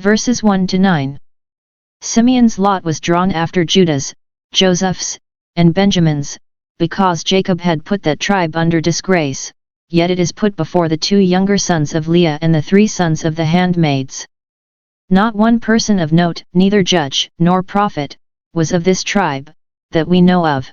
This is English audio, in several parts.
Verses 1-9. Simeon's lot was drawn after Judah's, Joseph's, and Benjamin's, because Jacob had put that tribe under disgrace, yet it is put before the 2 younger sons of Leah and the 3 sons of the handmaids. Not one person of note, neither judge, nor prophet, was of this tribe, that we know of.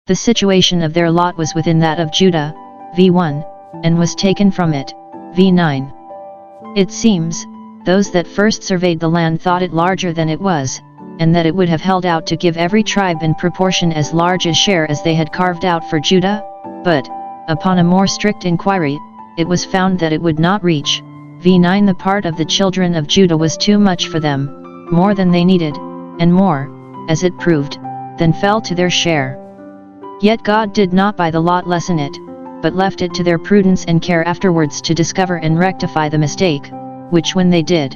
The situation of their lot was within that of Judah, v1, and was taken from it, v9. It seems, those that first surveyed the land thought it larger than it was, and that it would have held out to give every tribe in proportion as large a share as they had carved out for Judah, but, upon a more strict inquiry, it was found that it would not reach, v9. The part of the children of Judah was too much for them, more than they needed, and more, as it proved, than fell to their share. Yet God did not by the lot lessen it, but left it to their prudence and care afterwards to discover and rectify the mistake, which when they did,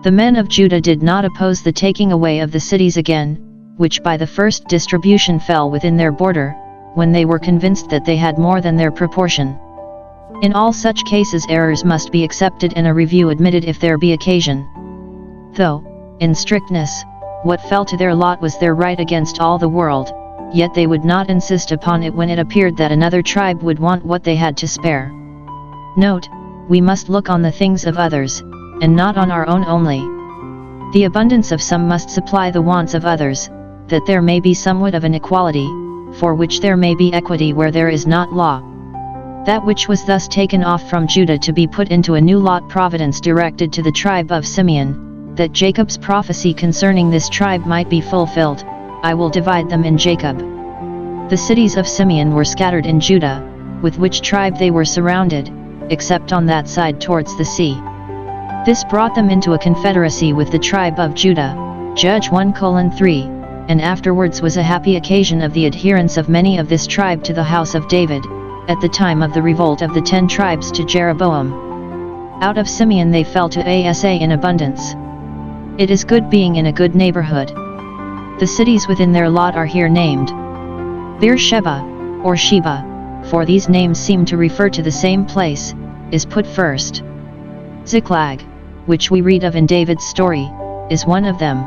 the men of Judah did not oppose the taking away of the cities again, which by the first distribution fell within their border, when they were convinced that they had more than their proportion. In all such cases errors must be accepted and a review admitted if there be occasion. Though, in strictness, what fell to their lot was their right against all the world, yet they would not insist upon it when it appeared that another tribe would want what they had to spare. Note, we must look on the things of others, and not on our own only. The abundance of some must supply the wants of others, that there may be somewhat of an equality, for which there may be equity where there is not law. That which was thus taken off from Judah to be put into a new lot Providence directed to the tribe of Simeon, that Jacob's prophecy concerning this tribe might be fulfilled, I will divide them in Jacob. The cities of Simeon were scattered in Judah, with which tribe they were surrounded, except on that side towards the sea. This brought them into a confederacy with the tribe of Judah, Judge 1:3, and afterwards was a happy occasion of the adherence of many of this tribe to the house of David, at the time of the revolt of the 10 tribes to Jeroboam. Out of Simeon they fell to Asa in abundance. It is good being in a good neighborhood. The cities within their lot are here named. Beersheba, or Sheba, for these names seem to refer to the same place, is put first. Ziklag, which we read of in David's story, is one of them.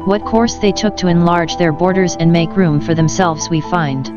What course they took to enlarge their borders and make room for themselves we find.